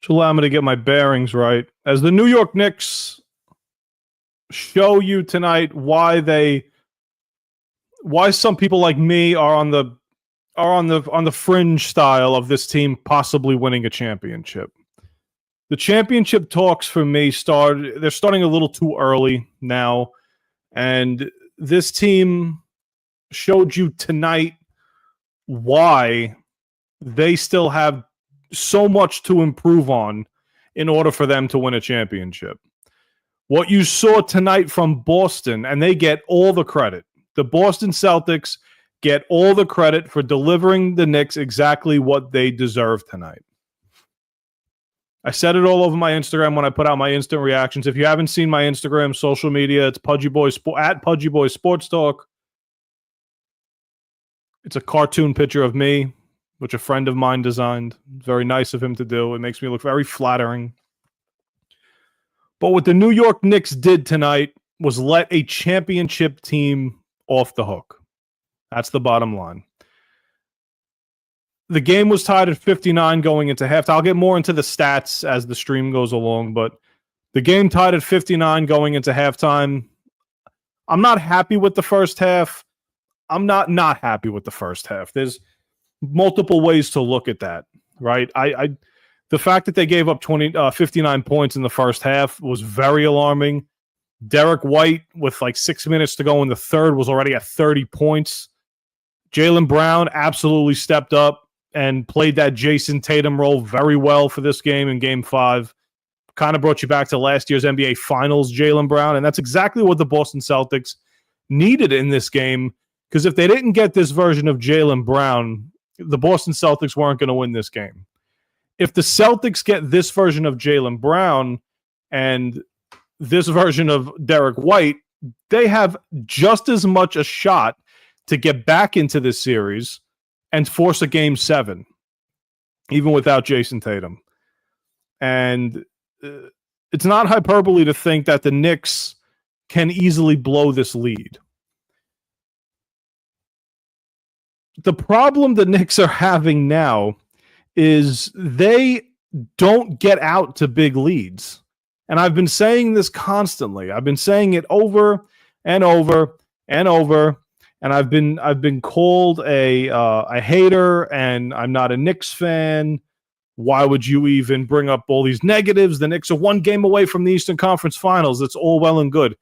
to allow me to get my bearings right. As the New York Knicks show you tonight why some people like me are on the fringe style of this team possibly winning a championship. The championship talks for me they're starting a little too early now, and this team showed you tonight why they still have so much to improve on in order for them to win a championship. What you saw tonight from Boston, and they get all the credit. The Boston Celtics get all the credit for delivering the Knicks exactly what they deserve tonight. I said it all over my Instagram when I put out my instant reactions. If you haven't seen my Instagram social media, it's at Pudgy Boy Sports Talk. It's a cartoon picture of me, which a friend of mine designed. Very nice of him to do. It makes me look very flattering. But what the New York Knicks did tonight was let a championship team off the hook. That's the bottom line. The game was tied at 59 going into halftime. I'll get more into the stats as the stream goes along, but the game tied at 59 going into halftime. I'm not happy with the first half. I'm not happy with the first half. There's multiple ways to look at that, right? The fact that they gave up 59 points in the first half was very alarming. Derek White, with like 6 minutes to go in the third, was already at 30 points. Jaylen Brown absolutely stepped up and played that Jason Tatum role very well for this game in Game 5. Kind of brought you back to last year's NBA Finals, Jaylen Brown, and that's exactly what the Boston Celtics needed in this game, because if they didn't get this version of Jaylen Brown, the Boston Celtics weren't going to win this game. If the Celtics get this version of Jaylen Brown and this version of Derek White, they have just as much a shot to get back into this series and force a Game 7, even without Jason Tatum. And it's not hyperbole to think that the Knicks can easily blow this lead. The problem the Knicks are having now is they don't get out to big leads. And I've been saying this constantly. I've been saying it over and over and over. And I've been called a hater, and I'm not a Knicks fan. Why would you even bring up all these negatives? The Knicks are one game away from the Eastern Conference Finals. It's all well and good.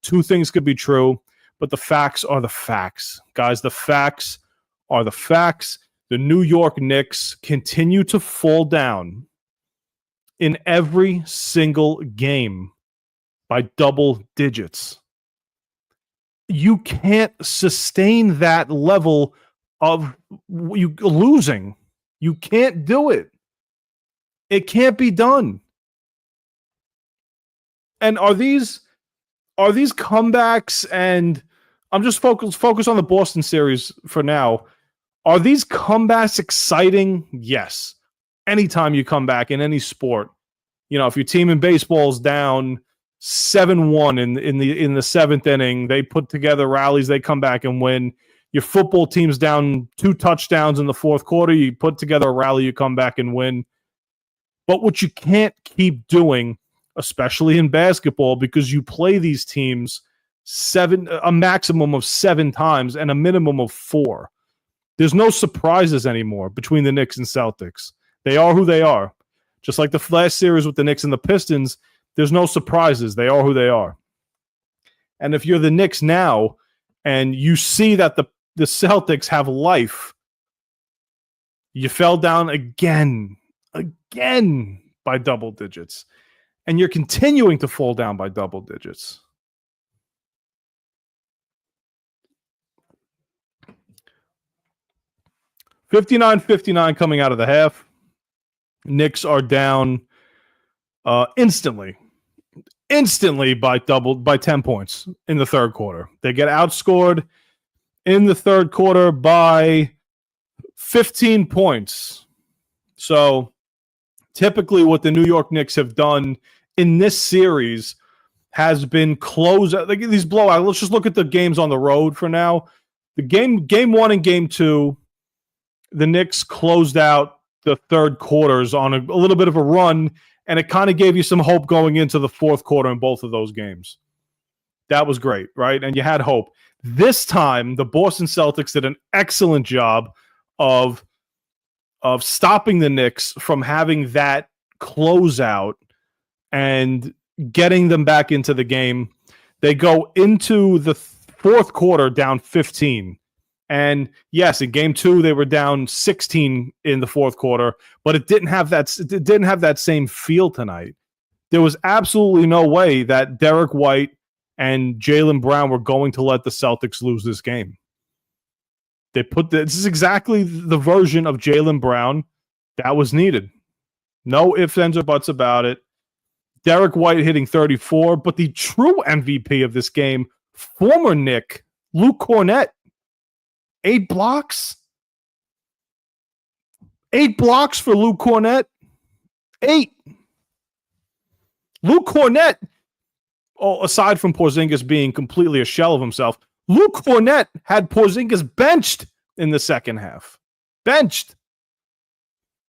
Two things could be true, but the facts are the facts. Guys, the facts are the facts. The New York Knicks continue to fall down in every single game by double digits. You can't sustain that level of you losing. You can't do it. It can't be done. And are these comebacks, and I'm just focus on the Boston series for now. Are these comebacks exciting? Yes. Anytime you come back in any sport, if your team in baseball is down 7-1 in the seventh inning, they put together rallies, they come back and win. Your football team's down 2 touchdowns in the fourth quarter, you put together a rally, you come back and win. But what you can't keep doing, especially in basketball, because you play these teams a maximum of 7 times and a minimum of 4. There's no surprises anymore between the Knicks and Celtics. They are who they are. Just like the last series with the Knicks and the Pistons, there's no surprises. They are who they are. And if you're the Knicks now and you see that the Celtics have life, you fell down again by double digits. And you're continuing to fall down by double digits. $59-59 coming out of the half. Knicks are down instantly by 10 points in the third quarter. They get outscored in the third quarter by 15 points. So typically what the New York Knicks have done in this series has been close like these blowouts. Let's just look at the games on the road for now. The game 1 and game 2, the Knicks closed out the third quarters on a little bit of a run, and it kind of gave you some hope going into the fourth quarter in both of those games. That was great, right? And you had hope. This time, the Boston Celtics did an excellent job of stopping the Knicks from having that closeout and getting them back into the game. They go into the fourth quarter down 15. And yes, in game 2, they were down 16 in the fourth quarter, but it didn't have that same feel tonight. There was absolutely no way that Derek White and Jaylen Brown were going to let the Celtics lose this game. This is exactly the version of Jaylen Brown that was needed. No ifs, ands, or buts about it. Derek White hitting 34, but the true MVP of this game, former Knick, Luke Kornet, 8 blocks. 8 blocks for Luke Kornet. 8. Luke Kornet, aside from Porzingis being completely a shell of himself, Luke Kornet had Porzingis benched in the second half. Benched.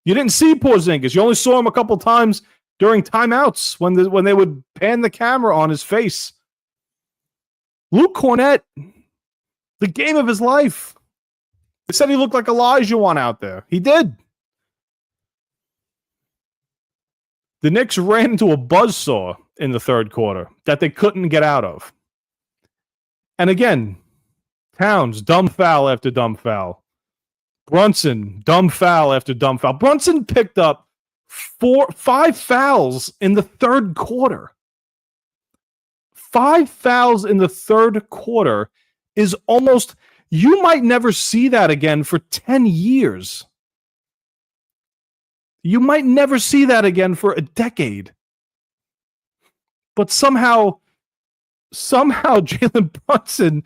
You didn't see Porzingis. You only saw him a couple times during timeouts when they would pan the camera on his face. Luke Kornet, the game of his life. They said he looked like Olajuwon out there. He did. The Knicks ran into a buzzsaw in the third quarter that they couldn't get out of. And again, Towns, dumb foul after dumb foul. Brunson, dumb foul after dumb foul. Brunson picked up 5 fouls in the third quarter. 5 fouls in the third quarter is almost, you might never see that again for 10 years. You might never see that again for a decade. But somehow Jalen Brunson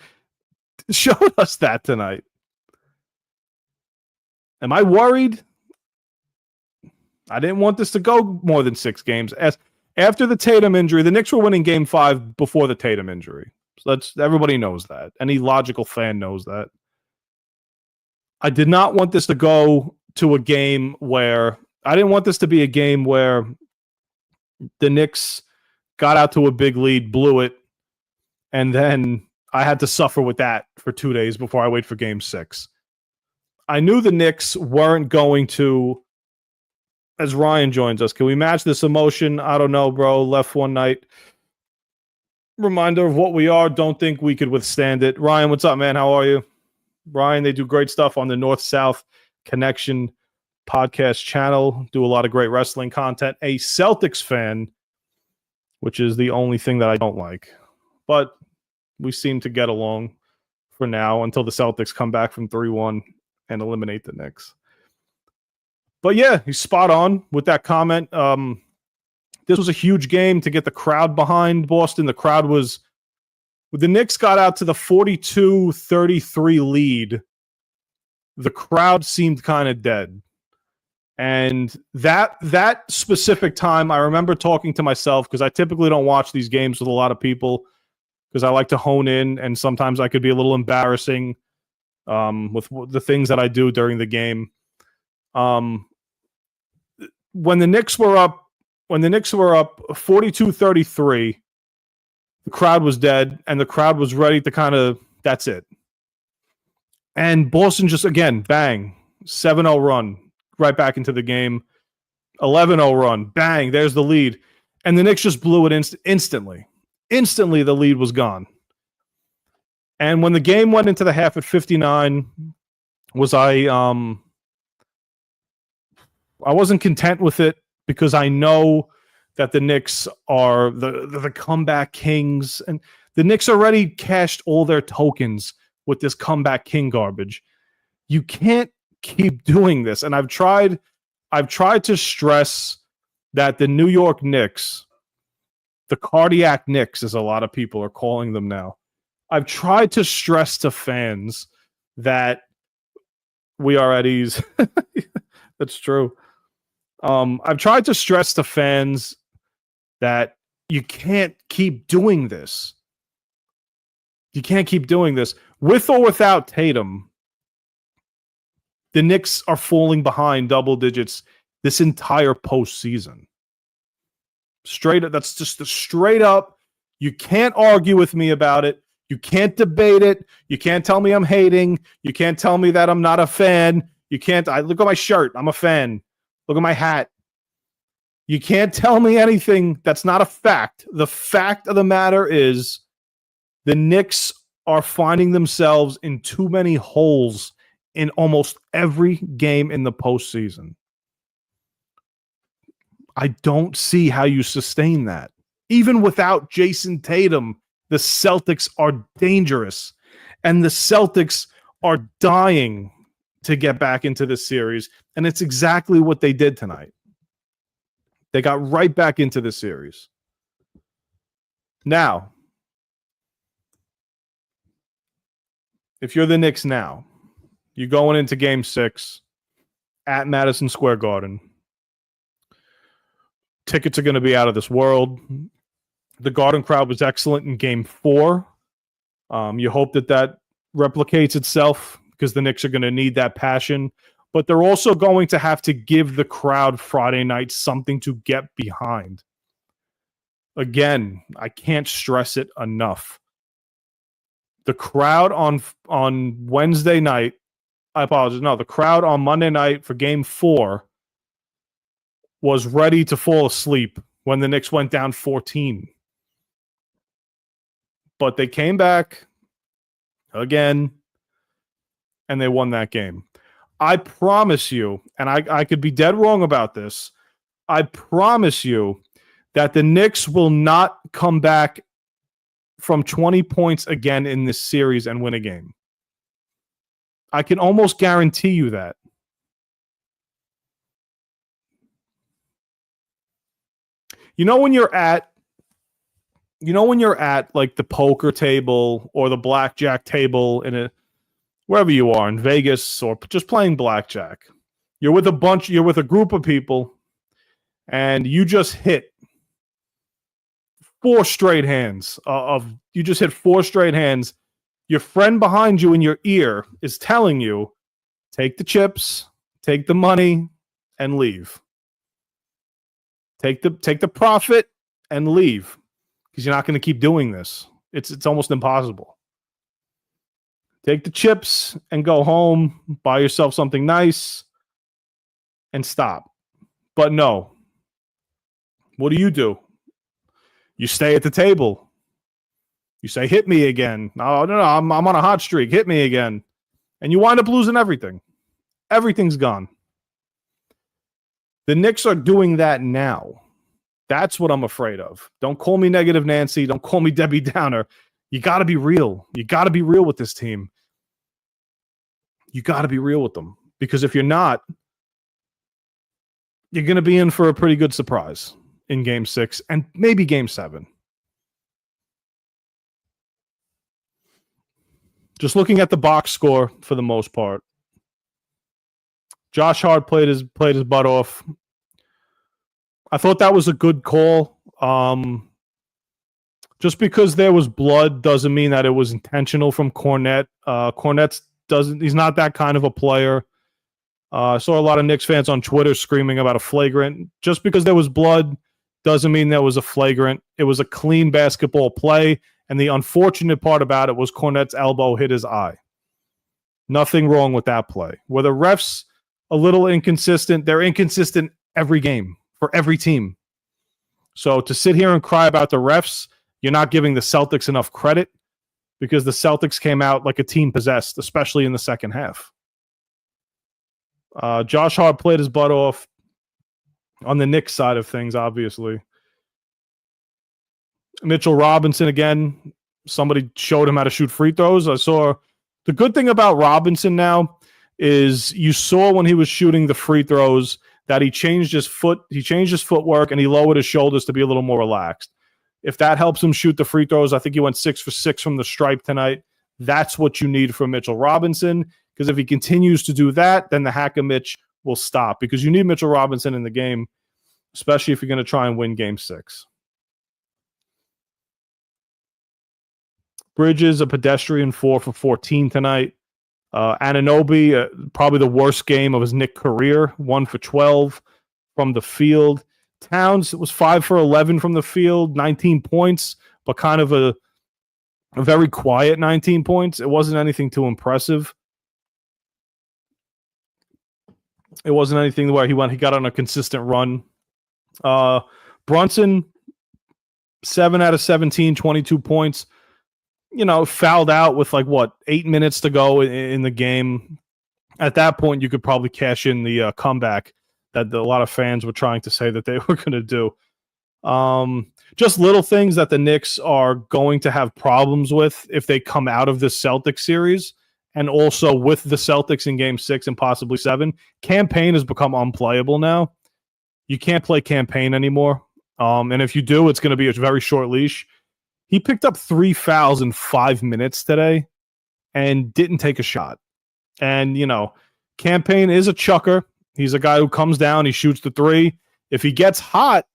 showed us that tonight. Am I worried? I didn't want this to go more than 6 games. After the Tatum injury, the Knicks were winning game 5 before the Tatum injury. So everybody knows that. Any logical fan knows that. I did not want this to go to a game where I didn't want this to be a game where the Knicks got out to a big lead, blew it, and then I had to suffer with that for 2 days before I wait for game 6. I knew the Knicks weren't going to, as Ryan joins us, can we match this emotion? I don't know, bro. Left one night. Reminder of what we are. Don't think we could withstand it. Ryan, what's up, man? How are you? Ryan, they do great stuff on the North-South Connection podcast channel. Do a lot of great wrestling content. A Celtics fan, which is the only thing that I don't like. But we seem to get along for now until the Celtics come back from 3-1 and eliminate the Knicks. But yeah, he's spot on with that comment. This was a huge game to get the crowd behind Boston. The crowd was, when the Knicks got out to the 42-33 lead, the crowd seemed kind of dead. And that specific time, I remember talking to myself, because I typically don't watch these games with a lot of people because I like to hone in, and sometimes I could be a little embarrassing with the things that I do during the game. When the Knicks were up 42-33, the crowd was dead, and the crowd was ready to kind of, that's it. And Boston just, again, bang, 7-0 run, right back into the game. 11-0 run, bang, there's the lead. And the Knicks just blew it instantly. Instantly, the lead was gone. And when the game went into the half at 59, I wasn't content with it, because I know that the Knicks are the comeback kings, and the Knicks already cashed all their tokens with this comeback king garbage. You can't keep doing this. And I've tried to stress that the New York Knicks, the cardiac Knicks, as a lot of people are calling them now, I've tried to stress to fans that we are at ease. That's true. I've tried to stress to fans that you can't keep doing this. You can't keep doing this. With or without Tatum, The Knicks are falling behind double digits this entire postseason. Straight up, that's just straight up. You can't argue with me about it. You can't debate it. You can't tell me I'm hating. You can't tell me that I'm not a fan. You can't. Look at my shirt. I'm a fan. Look at my hat. You can't tell me anything that's not a fact. The fact of the matter is the Knicks are finding themselves in too many holes in almost every game in the postseason. I don't see how you sustain that. Even without Jason Tatum, the Celtics are dangerous. And the Celtics are dying to get back into this series. And it's exactly what they did tonight. They got right back into the series. Now, if you're the Knicks now, you're going into Game 6 at Madison Square Garden. Tickets are going to be out of this world. The Garden crowd was excellent in Game 4. You hope that replicates itself because the Knicks are going to need that passion. But they're also going to have to give the crowd Friday night something to get behind. Again, I can't stress it enough. The crowd on Wednesday night, I apologize, no, the crowd on Monday night for Game 4 was ready to fall asleep when the Knicks went down 14. But they came back again, and they won that game. I promise you, and I could be dead wrong about this, I promise you that the Knicks will not come back from 20 points again in this series and win a game. I can almost guarantee you that. You know when you're at like the poker table or the blackjack table wherever you are in Vegas or just playing blackjack. You're with a group of people and you just hit four straight hands. Your friend behind you in your ear is telling you, take the chips, take the money, and leave. Take the profit and leave because you're not going to keep doing this. It's almost impossible. Take the chips and go home, buy yourself something nice, and stop. But no. What do? You stay at the table. You say, hit me again. No, I'm on a hot streak. Hit me again. And you wind up losing everything. Everything's gone. The Knicks are doing that now. That's what I'm afraid of. Don't call me Negative Nancy. Don't call me Debbie Downer. You got to be real. You got to be real with this team. You got to be real with them. Because if you're not, you're going to be in for a pretty good surprise in Game 6 and maybe Game 7. Just looking at the box score for the most part. Josh Hart played his butt off. I thought that was a good call. Just because there was blood doesn't mean that it was intentional from Cornette. He's not that kind of a player. I saw a lot of Knicks fans on Twitter screaming about a flagrant. Just because there was blood doesn't mean there was a flagrant. It was a clean basketball play, and the unfortunate part about it was Cornette's elbow hit his eye. Nothing wrong with that play. Were the refs a little inconsistent? They're inconsistent every game for every team. So to sit here and cry about the refs, you're not giving the Celtics enough credit because the Celtics came out like a team possessed, especially in the second half. Josh Hart played his butt off on the Knicks side of things, obviously. Mitchell Robinson, again, somebody showed him how to shoot free throws. I saw the good thing about Robinson now is you saw when he was shooting the free throws that he changed his footwork, and he lowered his shoulders to be a little more relaxed. If that helps him shoot the free throws, I think he went 6 for 6 from the stripe tonight. That's what you need from Mitchell Robinson, because if he continues to do that, then the hack of Mitch will stop, because you need Mitchell Robinson in the game, especially if you're going to try and win Game 6. Bridges, a pedestrian 4 for 14 tonight. Anunoby, probably the worst game of his Knicks career, 1 for 12 from the field. Towns was 5 for 11 from the field, 19 points, but kind of a very quiet 19 points. It wasn't anything too impressive. It wasn't anything where he got on a consistent run. Brunson, 7 out of 17, 22 points. Fouled out with 8 minutes to go in the game. At that point, you could probably cash in the comeback that a lot of fans were trying to say that they were going to do. Just little things that the Knicks are going to have problems with if they come out of this Celtics series, and also with the Celtics in Game 6 and possibly 7. Campaign has become unplayable now. You can't play Campaign anymore. And if you do, it's going to be a very short leash. He picked up 3 fouls in 5 minutes today and didn't take a shot. And, Campaign is a chucker. He's a guy who comes down, he shoots the 3. If he gets hot,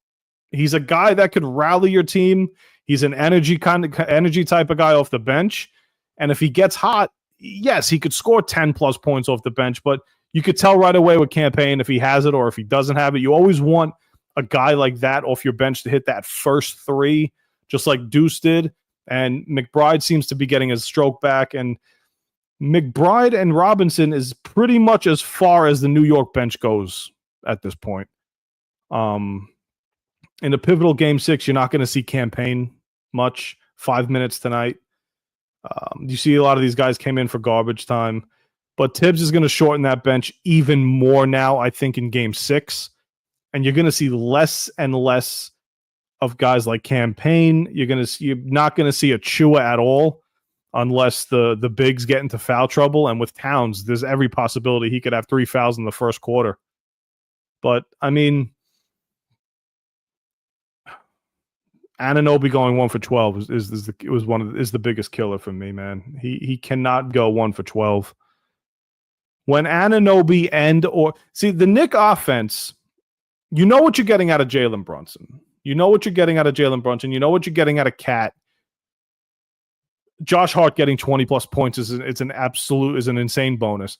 he's a guy that could rally your team. He's an energy type of guy off the bench. And if he gets hot, yes, he could score 10 plus points off the bench, but you could tell right away with Campaign if he has it or if he doesn't have it. You always want a guy like that off your bench to hit that first 3, just like Deuce did. And McBride seems to be getting his stroke back. And McBride and Robinson is pretty much as far as the New York bench goes at this point. In a pivotal Game 6, you're not going to see Campaign much. 5 minutes tonight. You see a lot of these guys came in for garbage time. But Tibbs is going to shorten that bench even more now, I think, in Game 6. And you're going to see less and less of guys like Campaign. You're not going to see a Chua at all unless the bigs get into foul trouble. And with Towns, there's every possibility he could have 3 fouls in the first quarter. But, I mean, Anunoby going 1 for 12 is the biggest killer for me, man. He cannot go 1 for 12. When Anunoby the Knicks offense, you know what you're getting out of Jalen Brunson. You know what you're getting out of Jalen Brunson. You know what you're getting out of Cat. Josh Hart getting 20 plus points is an insane bonus.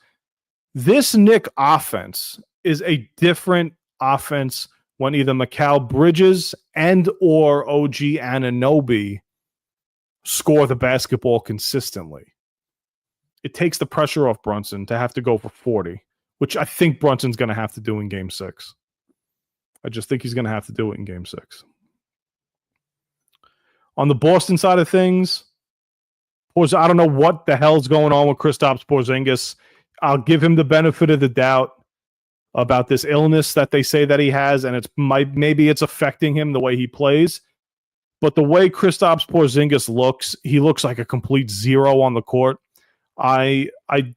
This Knicks offense is a different offense when either Mikal Bridges and or OG Anunoby score the basketball consistently. It takes the pressure off Brunson to have to go for 40, which I think Brunson's going to have to do in Game 6. I just think he's going to have to do it in Game 6. On the Boston side of things, I don't know what the hell's going on with Kristaps Porzingis. I'll give him the benefit of the doubt about this illness that they say that he has, and maybe it's affecting him the way he plays. But the way Kristaps Porzingis looks, he looks like a complete zero on the court. I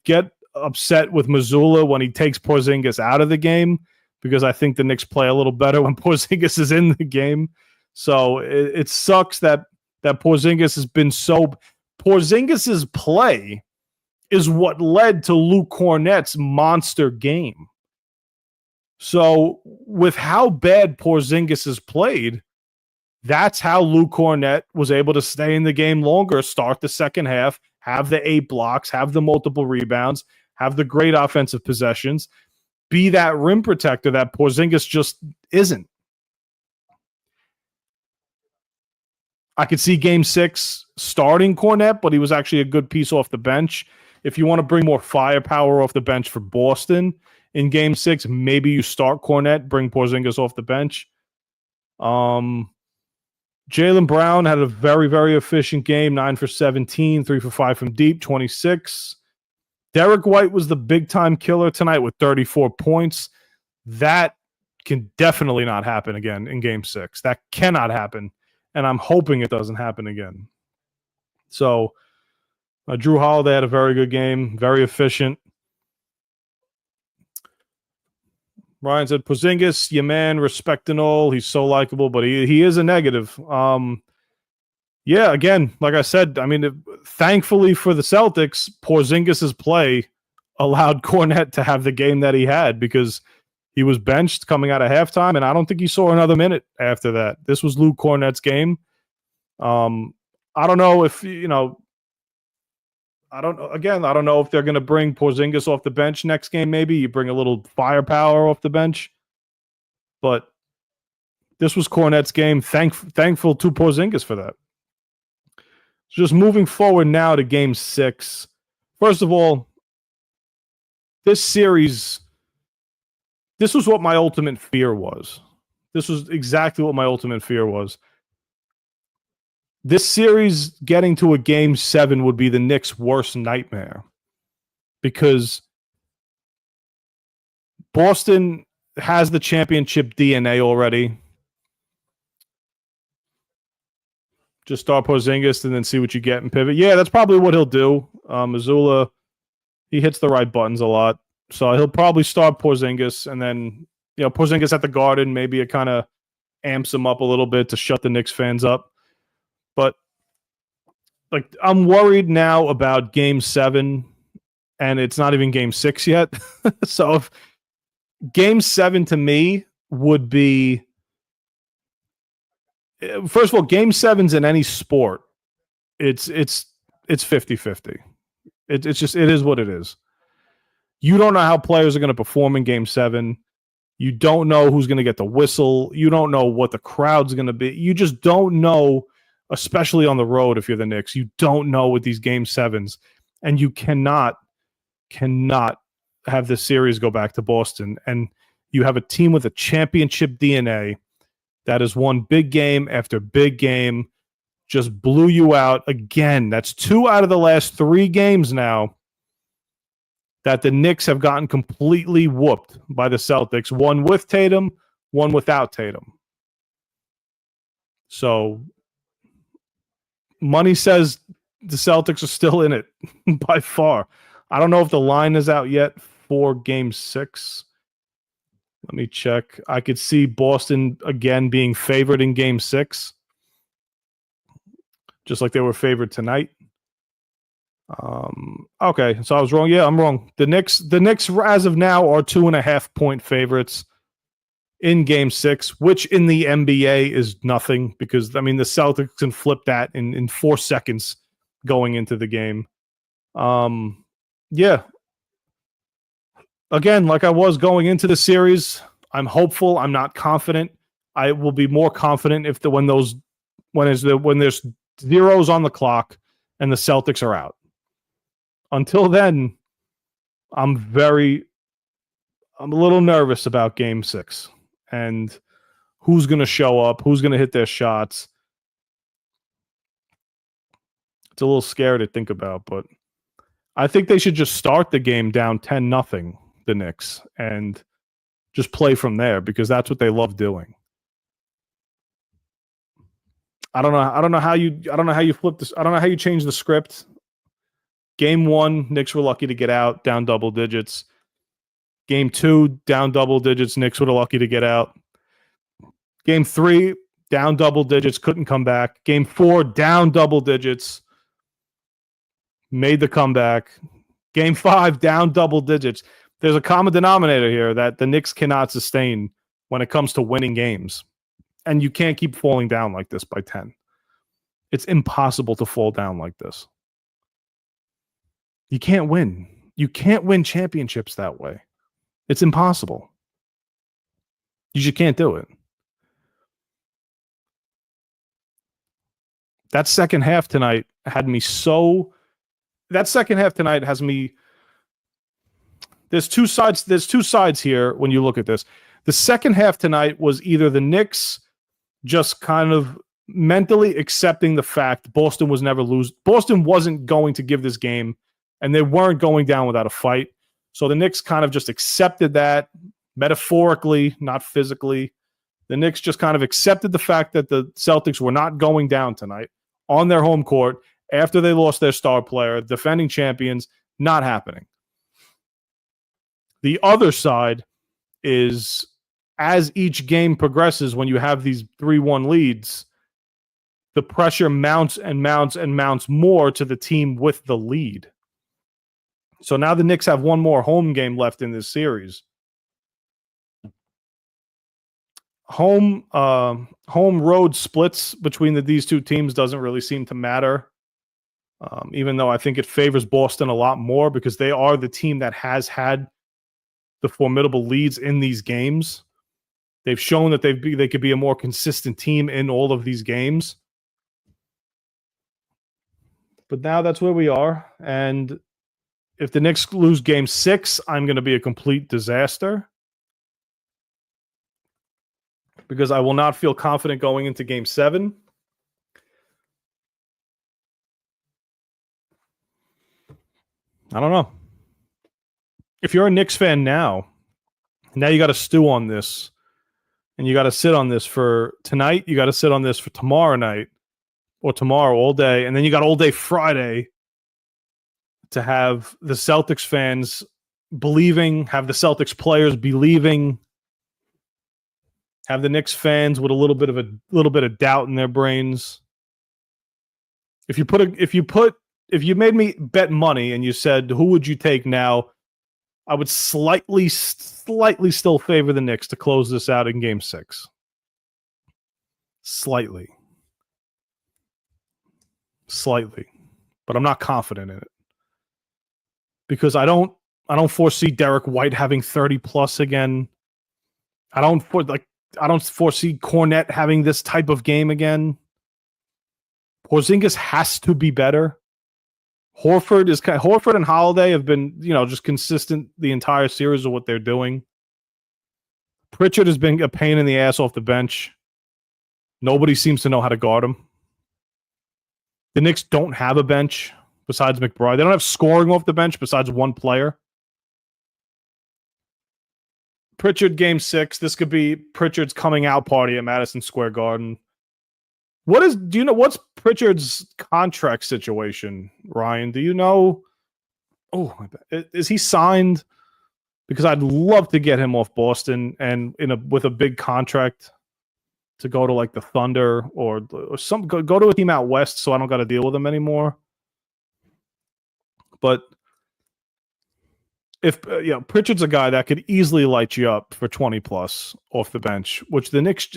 get upset with Mazzulla when he takes Porzingis out of the game because I think the Knicks play a little better when Porzingis is in the game. So it sucks that Porzingis has been so... Porzingis's play is what led to Luke Kornet's monster game. So with how bad Porzingis has played, that's how Luke Kornet was able to stay in the game longer, start the second half, have the 8 blocks, have the multiple rebounds, have the great offensive possessions, be that rim protector that Porzingis just isn't. I could see Game 6 starting Kornet, but he was actually a good piece off the bench. If you want to bring more firepower off the bench for Boston in Game 6, maybe you start Kornet, bring Porzingis off the bench. Jaylen Brown had a very, very efficient game, 9 for 17, 3 for 5 from deep, 26. Derek White was the big-time killer tonight with 34 points. That can definitely not happen again in Game 6. That cannot happen. And I'm hoping it doesn't happen again. So, Drew Holiday had a very good game, very efficient. Ryan said, Porzingis, your man, respect and all. He's so likable, but he is a negative. Yeah, again, like I said, I mean, thankfully for the Celtics, Porzingis' play allowed Kornet to have the game that he had because he was benched coming out of halftime, and I don't think he saw another minute after that. This was Luke Kornet's game. I don't know if, I don't know. Again, I don't know if they're going to bring Porzingis off the bench next game. Maybe you bring a little firepower off the bench, but this was Cornette's game. Thankful to Porzingis for that. So just moving forward now to Game 6. First of all, this series, this was what my ultimate fear was. This was exactly what my ultimate fear was. This series getting to a Game 7 would be the Knicks' worst nightmare because Boston has the championship DNA already. Just start Porzingis and then see what you get and pivot. Yeah, that's probably what he'll do. Mazzulla, he hits the right buttons a lot. So he'll probably start Porzingis and then, Porzingis at the Garden, maybe it kind of amps him up a little bit to shut the Knicks fans up. But I'm worried now about Game 7, and it's not even Game 6 yet. So if Game 7 to me would be, first of all, Game 7s in any sport, it's 50-50. It is what it is. You don't know how players are going to perform in Game 7. You don't know who's going to get the whistle. You don't know what the crowd's going to be. You just don't know, especially on the road if you're the Knicks. You don't know with these Game 7s. And you cannot have this series go back to Boston. And you have a team with a championship DNA that has won big game after big game, just blew you out again. That's 2 out of the last 3 games now that the Knicks have gotten completely whooped by the Celtics. One with Tatum, one without Tatum. So money says the Celtics are still in it by far. I don't know if the line is out yet for Game 6. Let me check. I could see Boston again being favored in Game 6, just like they were favored tonight. Okay, so I was wrong. Yeah, I'm wrong. The Knicks, as of now, are 2.5-point favorites in Game 6, which in the NBA is nothing because, the Celtics can flip that in 4 seconds going into the game. Yeah. Again, like I was going into the series, I'm hopeful. I'm not confident. I will be more confident when there's zeros on the clock and the Celtics are out. Until then, I'm a little nervous about Game 6 and who's going to show up, who's going to hit their shots. It's a little scary to think about, but I think they should just start the game down 10-0, the Knicks, and just play from there because that's what they love doing. I don't know how you flip this. I don't know how you change the script. Game 1, Knicks were lucky to get out, down double digits. Game 2, down double digits, Knicks were lucky to get out. Game 3, down double digits, couldn't come back. Game 4, down double digits, made the comeback. Game 5, down double digits. There's a common denominator here that the Knicks cannot sustain when it comes to winning games. And you can't keep falling down like this by 10. It's impossible to fall down like this. You can't win. You can't win championships that way. It's impossible. You just can't do it. That second half tonight had me so... That second half tonight has me... There's two sides here when you look at this. The second half tonight was either the Knicks just kind of mentally accepting the fact Boston was never lose. Boston wasn't going to give this game, and they weren't going down without a fight. So the Knicks kind of just accepted that metaphorically, not physically. The Knicks just kind of accepted the fact that the Celtics were not going down tonight on their home court after they lost their star player, defending champions, not happening. The other side is, as each game progresses, when you have these 3-1 leads, the pressure mounts and mounts and mounts more to the team with the lead. So now the Knicks have one more home game left in this series. Home road splits between these two teams doesn't really seem to matter. Even though I think it favors Boston a lot more because they are the team that has had the formidable leads in these games. They've shown that they could be a more consistent team in all of these games. But now that's where we are. And if the Knicks lose game 6, I'm going to be a complete disaster because I will not feel confident going into game 7. I don't know. If you're a Knicks fan now you got to stew on this and you got to sit on this for tonight. You got to sit on this for tomorrow night or tomorrow all day. And then you got all day Friday to have the Celtics fans believing, have the Celtics players believing, have the Knicks fans with a little bit of doubt in their brains. If you made me bet money and you said, who would you take now? I would slightly still favor the Knicks to close this out in game 6. Slightly. But I'm not confident in it. Because I don't foresee Derek White having 30 plus again. I don't foresee Cornette having this type of game again. Porzingis has to be better. Horford and Holiday have been, just consistent the entire series of what they're doing. Pritchard has been a pain in the ass off the bench. Nobody seems to know how to guard him. The Knicks don't have a bench besides McBride. They don't have scoring off the bench besides one player. Pritchard game 6. This could be Pritchard's coming out party at Madison Square Garden. Do you know what's Pritchard's contract situation, Ryan? Do you know? Oh, is he signed? Because I'd love to get him off Boston and with a big contract to go to like the Thunder or go to a team out west, so I don't got to deal with him anymore. But if Pritchard's a guy that could easily light you up for 20 plus off the bench, which the Knicks.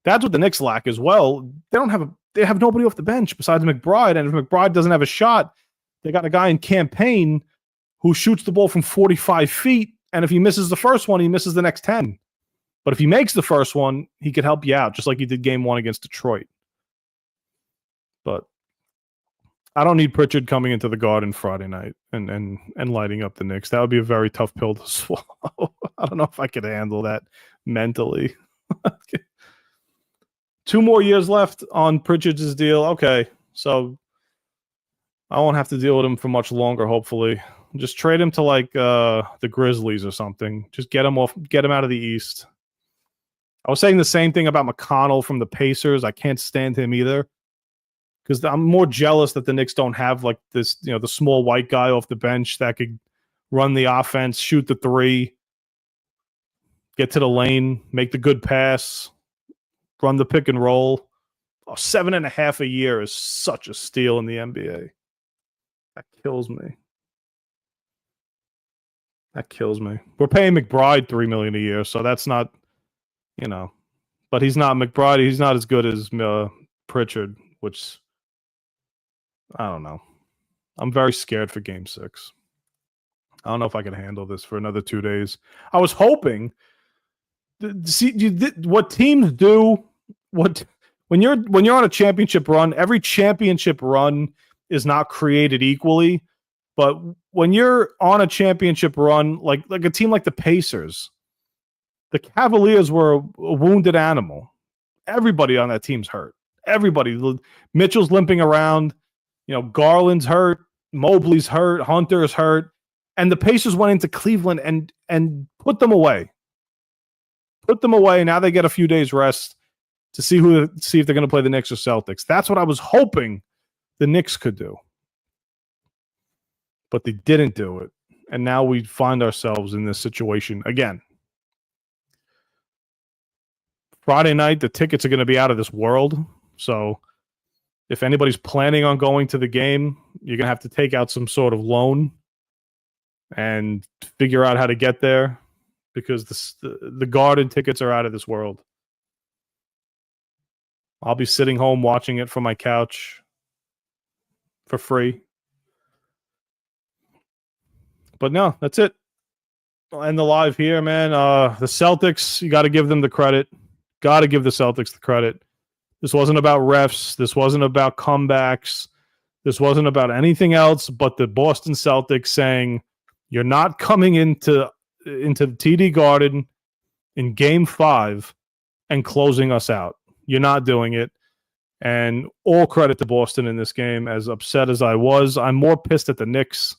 That's what the Knicks lack as well. They have nobody off the bench besides McBride. And if McBride doesn't have a shot, they got a guy in campaign who shoots the ball from 45 feet. And if he misses the first one, he misses the next 10. But if he makes the first one, he could help you out, just like he did game 1 against Detroit. But I don't need Pritchard coming into the Garden Friday night and lighting up the Knicks. That would be a very tough pill to swallow. I don't know if I could handle that mentally. 2 more years left on Pritchard's deal. Okay, so I won't have to deal with him for much longer, hopefully. Just trade him to like the Grizzlies or something. Just get him out of the East. I was saying the same thing about McConnell from the Pacers. I can't stand him either. Because I'm more jealous that the Knicks don't have like this, the small white guy off the bench that could run the offense, shoot the 3, get to the lane, make the good pass, run the pick and roll. 7.5 a year is such a steal in the NBA. That kills me. We're paying McBride $3 million a year, so that's not, but he's not McBride. He's not as good as Pritchard, which I don't know. I'm very scared for Game 6. I don't know if I can handle this for another 2 days. I was hoping. See, what teams do. When you're on a championship run, every championship run is not created equally. But when you're on a championship run, like a team like the Pacers, the Cavaliers were a wounded animal. Everybody on that team's hurt. Everybody. Mitchell's limping around. Garland's hurt. Mobley's hurt. Hunter's hurt. And the Pacers went into Cleveland and put them away. Now they get a few days rest to see if they're going to play the Knicks or Celtics. That's what I was hoping the Knicks could do. But they didn't do it. And now we find ourselves in this situation again. Friday night, the tickets are going to be out of this world. So if anybody's planning on going to the game, you're going to have to take out some sort of loan and figure out how to get there because the Garden tickets are out of this world. I'll be sitting home watching it from my couch. for free. But no, that's it. I'll end the live here, man. The Celtics, you got to give them the credit. Got to give the Celtics the credit. This wasn't about refs. This wasn't about comebacks. This wasn't about anything else but the Boston Celtics saying, you're not coming into TD Garden in Game 5 and closing us out. You're not doing it. And all credit to Boston in this game. As upset as I was, I'm more pissed at the Knicks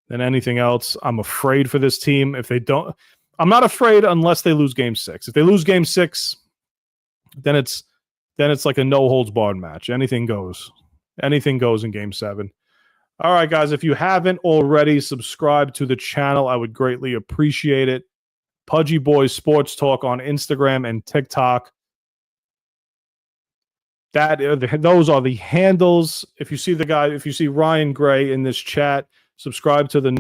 than anything else. I'm afraid for this team. If they don't, I'm not afraid unless they lose Game 6. If they lose Game 6, then it's like a no holds barred match. Anything goes. Anything goes in Game 7. All right, guys, if you haven't already subscribed to the channel, I would greatly appreciate it. Pudgy Boys Sports Talk on Instagram and TikTok. Those are the handles. If you see Ryan Gray in this chat, subscribe to the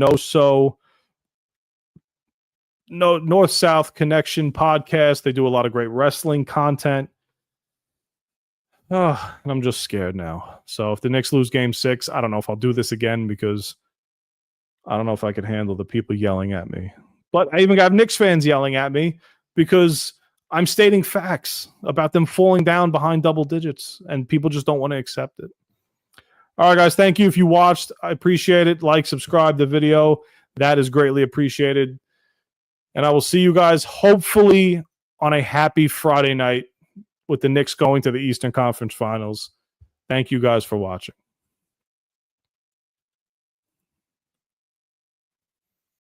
North-South Connection podcast. They do a lot of great wrestling content. Oh, and I'm just scared now. So if the Knicks lose Game 6, I don't know if I'll do this again because I don't know if I can handle the people yelling at me. But I even got Knicks fans yelling at me because I'm stating facts about them falling down behind double digits, and people just don't want to accept it. All right, guys, thank you if you watched. I appreciate it. Like, subscribe the video. That is greatly appreciated. And I will see you guys hopefully on a happy Friday night with the Knicks going to the Eastern Conference Finals. Thank you guys for watching.